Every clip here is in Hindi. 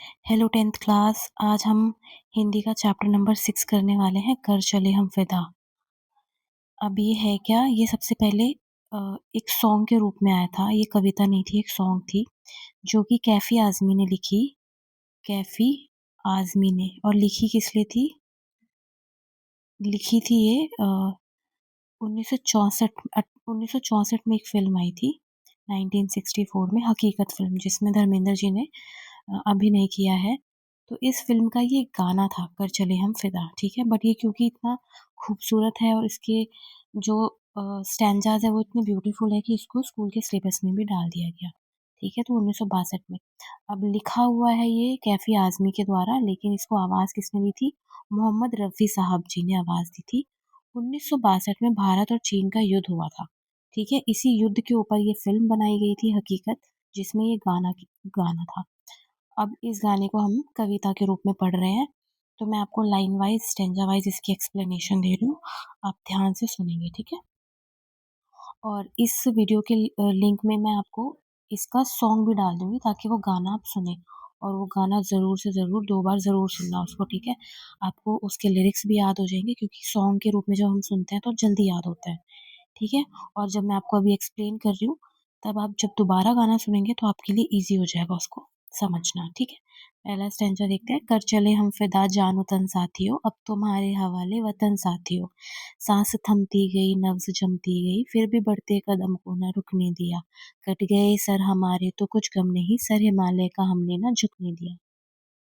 Hello 10th class. आज हम हिंदी का चैप्टर नंबर 6 करने वाले हैं, कर चले हम फिदा। अब ये है क्या, ये सबसे पहले एक सॉन्ग के रूप में आया था। ये कविता नहीं थी, एक सॉन्ग थी जो कि कैफ़ी आज़मी ने लिखी। कैफ़ी आज़मी ने, और लिखी किस लिए थी? लिखी थी ये 1964 में एक फ़िल्म आई थी, 1964 में हकीकत फ़िल्म, जिसमें धर्मेंद्र जी ने अभिनय किया है। तो इस फ़िल्म का ये गाना था, कर चले हम फिदा, ठीक है? बट ये क्योंकि इतना खूबसूरत है और इसके जो स्टैन्ज़ाज़ है वो इतने ब्यूटीफुल है कि इसको स्कूल के सिलेबस में भी डाल दिया गया, ठीक है? तो 1962 में। अब लिखा हुआ है ये कैफ़ी आज़मी के द्वारा, लेकिन इसको आवाज़ किसने दी थी? मोहम्मद रफ़ी साहब जी ने आवाज़ दी थी। 1962 में भारत और चीन का युद्ध हुआ था, ठीक है? इसी युद्ध के ऊपर ये फ़िल्म बनाई गई थी हकीकत, जिसमें ये गाना था। अब इस गाने को हम कविता के रूप में पढ़ रहे हैं, तो मैं आपको लाइन वाइज़, स्टैन्ज़ा वाइज़ इसकी एक्सप्लेनेशन दे रही हूँ, आप ध्यान से सुनेंगे, ठीक है? और इस वीडियो के लिंक में मैं आपको इसका सॉन्ग भी डाल दूँगी ताकि वो गाना आप सुनें, और वो गाना ज़रूर से ज़रूर 2 बार ज़रूर सुनना उसको, ठीक है? आपको उसके लिरिक्स भी याद हो जाएँगे, क्योंकि सॉन्ग के रूप में जब हम सुनते हैं तो जल्दी याद होता है, ठीक है? और जब मैं आपको अभी एक्सप्लेन कर रही हूँ, तब आप जब दोबारा गाना सुनेंगे तो आपके लिए ईज़ी हो जाएगा उसको समझना, ठीक है? पहला स्टैन्ज़ा देखते हैं। कर चले हम फिदा जान वतन साथियों, अब तुम्हारे हवाले वतन साथियों। साँस थमती गई, नब्ज़ जमती गई, फिर भी बढ़ते कदम को न रुकने दिया। कट गए सर हमारे तो कुछ गम नहीं, सर हिमालय का हमने ना झुकने दिया।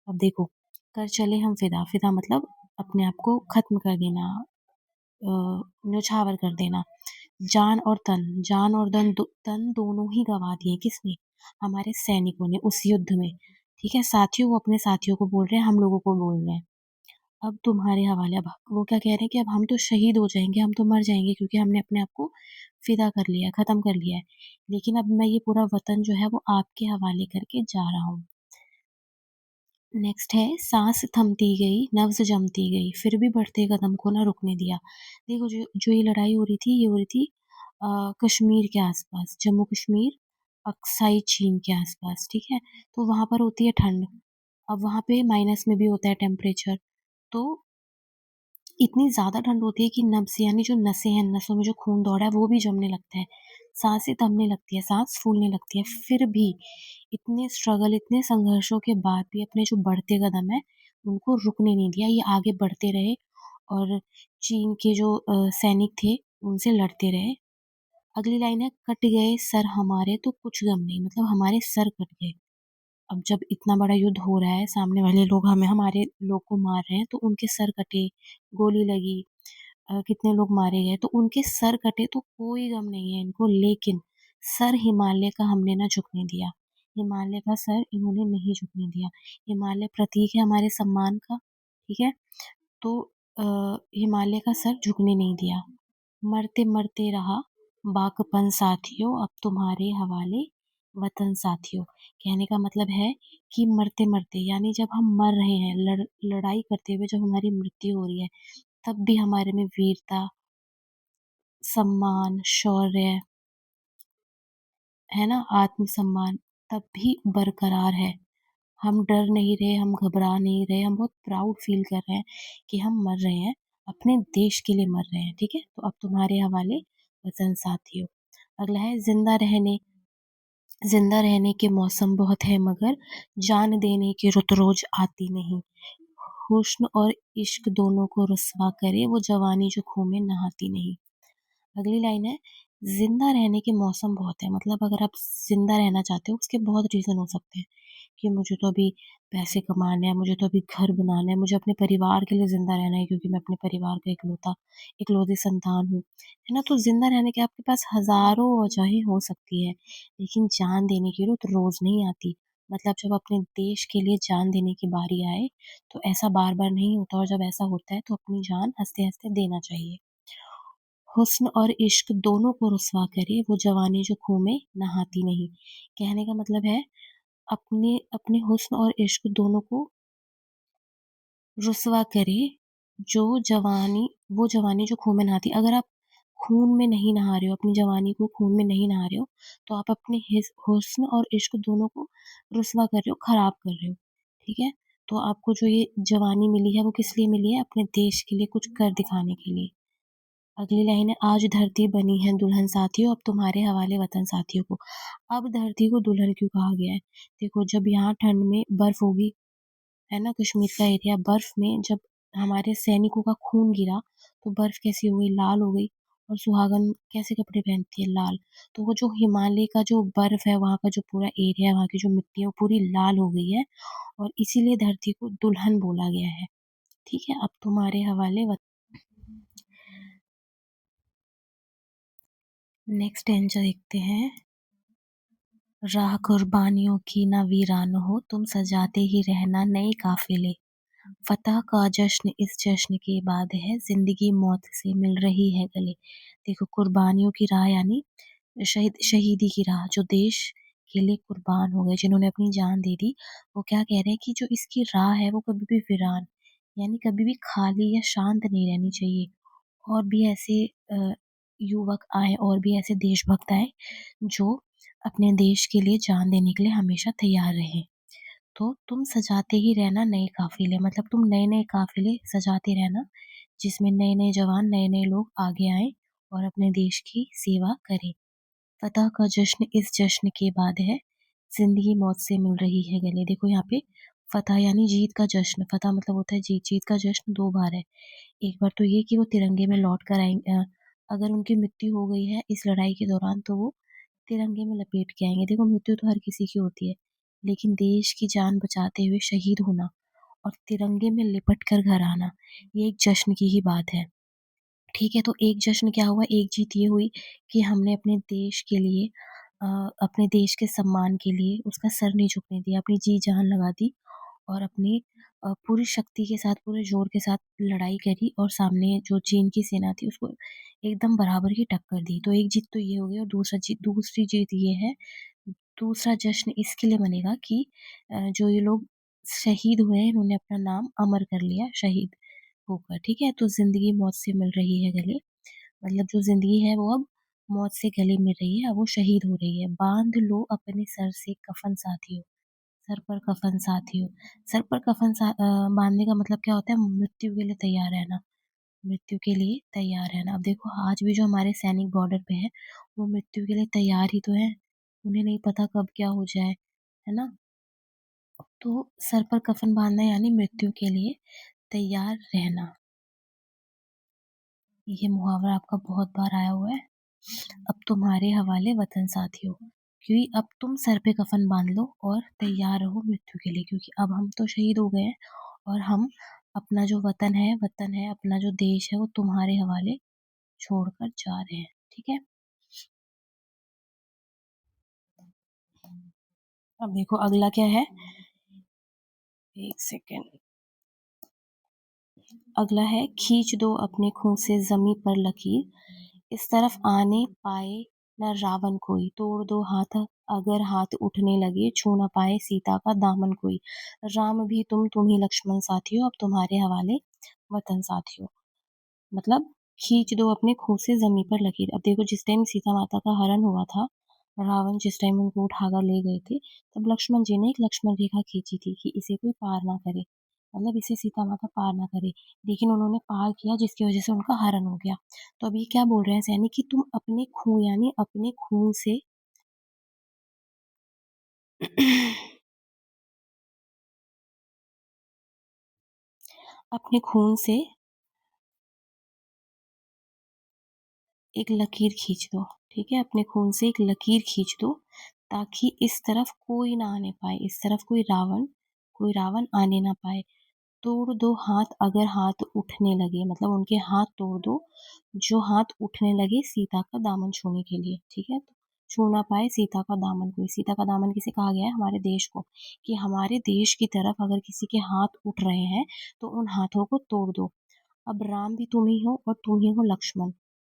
अब देखो, कर चले हम फिदा, फिदा मतलब अपने आप को ख़त्म कर देना, न्यौछावर कर देना। जान और तन दोनों ही गँवा दिए किसने? हमारे सैनिकों ने उस युद्ध में, ठीक है? साथियों, वो अपने साथियों को बोल रहे हैं, हम लोगों को बोल रहे हैं। अब तुम्हारे हवाले, अब वो क्या कह रहे हैं कि अब हम तो शहीद हो जाएँगे, हम तो मर जाएँगे, क्योंकि हमने अपने आप को फ़िदा कर लिया है, ख़त्म कर लिया है। लेकिन अब मैं ये पूरा वतन जो है वो आपके हवाले करके जा रहा हूँ। नेक्स्ट है, साँस थमती गई, नब्ज़ जमती गई, फिर भी बढ़ते कदम को ना रुकने दिया। देखो, जो जो ये लड़ाई हो रही थी, ये हो रही थी कश्मीर के आस-पास, जम्मू कश्मीर, अक्साई चीन के आस-पास, ठीक है? तो वहाँ पर होती है ठंड। अब वहाँ पे माइनस में भी होता है टेम्परेचर, तो इतनी ज़्यादा ठंड होती है कि नब्ज़, यानी जो नसें हैं, नसों में जो खून दौड़ रहा है, वो भी जमने लगता है। साँसें थमने लगती है, साँस फूलने लगती है। फिर भी इतने स्ट्रगल, इतने संघर्षों के बाद भी अपने जो बढ़ते कदम हैं, उनको रुकने नहीं दिया। ये आगे बढ़ते रहे और चीन के जो सैनिक थे, उनसे लड़ते रहे। अगली लाइन है, कट गए सर हमारे तो कुछ गम नहीं, मतलब हमारे सर कट गए। अब जब इतना बड़ा युद्ध हो रहा है, सामने वाले लोग हमारे लोग को मार रहे हैं, तो उनके सर कटे, गोली लगी, कितने लोग मारे गए, तो उनके सर कटे तो कोई गम नहीं है इनको, लेकिन सर हिमालय का हमने ना झुकने दिया। हिमालय का सर इन्होंने नहीं झुकने दिया। हिमालय प्रतीक है हमारे सम्मान का, ठीक है? तो हिमालय का सर झुकने नहीं दिया। मरते मरते रहा बाकपन साथियों, अब तुम्हारे हवाले वतन साथियों। कहने का मतलब है कि मरते मरते, यानी जब हम मर रहे हैं, लड़ाई करते हुए जब हमारी मृत्यु हो रही है, तब भी हमारे में वीरता, सम्मान, शौर्य, है ना, आत्मसम्मान, तब भी बरकरार है। हम डर नहीं रहे, हम घबरा नहीं रहे, हम बहुत प्राउड फील कर रहे हैं कि हम मर रहे हैं, अपने देश के लिए मर रहे हैं, ठीक है? तो अब तुम्हारे हवाले वतन साथियों। अगला है, जिंदा रहने के मौसम बहुत है, मगर जान देने की रुत रोज आती नहीं। हुस्न और इश्क दोनों को रुस्वा करे, वो जवानी जो खून में नहाती नहीं। अगली लाइन है, ज़िंदा रहने के मौसम बहुत है, मतलब अगर आप ज़िंदा रहना चाहते हो, उसके बहुत रीज़न हो सकते हैं कि मुझे तो अभी पैसे कमाने हैं, मुझे तो अभी घर बनाना है, मुझे अपने परिवार के लिए ज़िंदा रहना है, क्योंकि मैं अपने परिवार का इकलौती संतान हूँ, है ना? तो ज़िंदा रहने के आपके पास हज़ारों वजहें हो सकती है, लेकिन जान देने की रुत रोज़ नहीं आती। मतलब जब अपने देश के लिए जान देने की बारी आए, तो ऐसा बार-बार नहीं होता, और जब ऐसा होता है, तो अपनी जान हँसते-हँसते देना चाहिए। हुस्न और इश्क दोनों को रुसवा करे, वो जवानी जो खूह में नहाती नहीं। कहने का मतलब है, अपने अपने हुस्न और इश्क दोनों को रुसवा करे, जो जवानी वो जवानी जो खून में नहाती। अगर आप खून में नहीं नहा रहे हो, अपनी जवानी को खून में नहीं नहा रहे हो, तो आप अपने हुस्न और इश्क दोनों को रुसवा कर रहे हो, खराब कर रहे हो, ठीक है? तो आपको जो ये जवानी मिली है वो किस लिए मिली है? अपने देश के लिए कुछ कर दिखाने के लिए। अगली लाइन है, आज धरती बनी है दुल्हन साथियों, अब तुम्हारे हवाले वतन साथियों को। अब धरती को दुल्हन क्यों कहा गया है? देखो, जब यहाँ ठंड में बर्फ होगी, है ना, कश्मीर का एरिया, बर्फ में जब हमारे सैनिकों का खून गिरा तो बर्फ कैसी हो गई? लाल हो गई। और सुहागन कैसे कपड़े पहनती है? लाल। तो वो जो हिमालय का जो बर्फ है, वहाँ का जो पूरा एरिया है, वहाँ की जो मिट्टी है, वो पूरी लाल हो गई है, और इसीलिए धरती को दुल्हन बोला गया है। ठीक है, अब तुम्हारे हवाले नेक्स्ट एंजर देखते हैं। राह कुर्बानियों की ना वीरान हो, तुम सजाते ही रहना नए काफिले। फतह का जश्न इस जश्न के बाद है, जिंदगी मौत से मिल रही है गले। देखो, कुर्बानियों की राह यानी शहीदी की राह, जो देश के लिए कुर्बान हो गए, जिन्होंने अपनी जान दे दी, वो क्या कह रहे हैं कि जो इसकी राह है वो कभी भी वीरान यानी कभी भी खाली या शांत नहीं रहनी चाहिए। और भी ऐसे युवक आए, और भी ऐसे देशभक्त आए जो अपने देश के लिए जान देने के लिए हमेशा तैयार रहे। तो तुम सजाते ही रहना नए काफिले, मतलब तुम नए नए काफिले सजाते रहना, जिसमें नए नए जवान, नए नए लोग आगे आए और अपने देश की सेवा करें। फतह का जश्न इस जश्न के बाद है, जिंदगी मौत से मिल रही है गले। देखो यहाँ पे फतह यानी जीत का जश्न, फतह मतलब होता है जीत, जीत का जश्न दो बार है। एक बार तो ये कि वो तिरंगे में लौट कर आएंगे, अगर उनकी मृत्यु हो गई है इस लड़ाई के दौरान तो वो तिरंगे में लपेट के आएंगे। देखो, मृत्यु तो हर किसी की होती है, लेकिन देश की जान बचाते हुए शहीद होना और तिरंगे में लिपट कर घर आना, ये एक जश्न की ही बात है। ठीक है, तो एक जश्न क्या हुआ, एक जीत ये हुई कि हमने अपने देश के लिए, अ, अपने देश के सम्मान के लिए उसका सर नहीं झुकने दिया, अपनी जी जान लगा दी और अपनी पूरी शक्ति के साथ, पूरे जोर के साथ लड़ाई करी, और सामने जो चीन की सेना थी उसको एकदम बराबर की टक्कर दी। तो एक जीत तो ये हो गई, और दूसरी जीत ये है, दूसरा जश्न इसके लिए मनेगा कि जो ये लोग शहीद हुए हैं, इन्होंने अपना नाम अमर कर लिया शहीद होकर। ठीक है, तो जिंदगी मौत से मिल रही है गले, मतलब जो जिंदगी है वो अब मौत से गले मिल रही है, अब वो शहीद हो रही है। बांध लो अपने सर से कफन साथियों, सर पर कफन साथियों। सर पर बांधने का मतलब क्या होता है? मृत्यु के लिए तैयार रहना, मृत्यु के लिए तैयार रहना। अब देखो, आज भी जो हमारे सैनिक बॉर्डर पे है, वो मृत्यु के लिए तैयार ही तो है, उन्हें नहीं पता कब क्या हो जाए, है ना? तो सर पर कफन बांधना यानी मृत्यु के लिए तैयार रहना। ये मुहावरा आपका बहुत बार आया हुआ है। अब तुम्हारे हवाले वतन साथियों, क्योंकि अब तुम सर पे कफन बांध लो और तैयार रहो मृत्यु के लिए, क्योंकि अब हम तो शहीद हो गए हैं, और हम अपना जो वतन है, अपना जो देश है, वो तुम्हारे हवाले छोड़कर जा रहे हैं। ठीक है, अब देखो अगला क्या है, एक सेकेंड। अगला है, खींच दो अपने खून से जमी पर लकीर, इस तरफ आने पाए न रावण कोई, तोड़ दो हाथ अगर हाथ उठने लगे, छू न पाए सीता का दामन कोई। राम भी तुम ही लक्ष्मण साथियों, अब तुम्हारे हवाले वतन साथियों। मतलब खींच दो अपने खून से जमी पर लकीर। अब देखो, जिस टाइम सीता माता का हरण हुआ था, रावण जिस टाइम उनको उठाकर ले गए थे, तब लक्ष्मण जी ने एक लक्ष्मण रेखा खींची थी कि इसे कोई पार ना करे, मतलब इसे सीता माता पार ना करे, लेकिन उन्होंने पार किया, जिसकी वजह से उनका हरण हो गया। तो अभी क्या बोल रहे हैं सैनिक कि तुम अपने खून यानी अपने खून से अपने खून से एक लकीर खींच दो। ठीक है, अपने खून से एक लकीर खींच दो, ताकि इस तरफ कोई ना आने पाए, इस तरफ कोई रावण आने ना पाए। तोड़ दो हाथ अगर हाथ उठने लगे, मतलब उनके हाथ तोड़ दो जो हाथ उठने लगे सीता का दामन छूने के लिए। ठीक है, तो छू ना पाए सीता का दामन कोई। सीता का दामन किसे कहा गया है? हमारे देश को, कि हमारे देश की तरफ अगर किसी के हाथ उठ रहे हैं तो उन हाथों को तोड़ दो। अब राम भी तुम ही हो और तुम ही हो लक्ष्मण,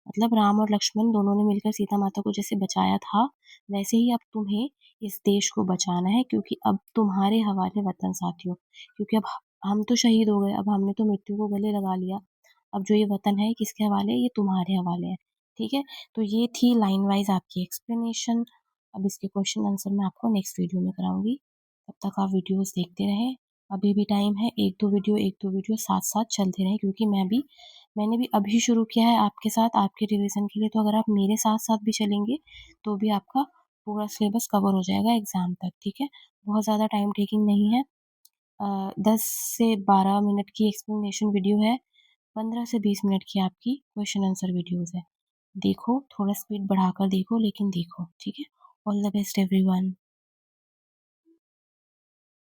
मतलब राम और लक्ष्मण दोनों ने मिलकर सीता माता को जैसे बचाया था, वैसे ही अब तुम्हें इस देश को बचाना है, क्योंकि अब तुम्हारे हवाले वतन साथियों, क्योंकि अब हम तो शहीद हो गए, अब हमने तो मृत्यु को गले लगा लिया, अब जो ये वतन है किसके हवाले है? ये तुम्हारे हवाले है। ठीक है, तो ये थी लाइन वाइज आपकी एक्सप्लेनेशन। अब इसके क्वेश्चन आंसर मैं आपको नेक्स्ट वीडियो में कराऊंगी। तब तक आप वीडियोस देखते रहें। अभी भी टाइम है, 1-2 वीडियो साथ-साथ चलते रहें, क्योंकि मैंने भी अभी शुरू किया है आपके साथ, आपके रिवीजन के लिए। तो अगर आप मेरे साथ-साथ भी चलेंगे, तो भी आपका पूरा सिलेबस कवर हो जाएगा एग्ज़ाम तक, ठीक है? बहुत ज़्यादा टाइम टेकिंग नहीं है। 10 से 12 मिनट की एक्सप्लेनेशन वीडियो है, 15 से 20 मिनट की आपकी क्वेश्चन आंसर वीडियोज़ है। देखो, थोड़ा स्पीड बढ़ाकर देखो, लेकिन देखो, ठीक है? All the best everyone.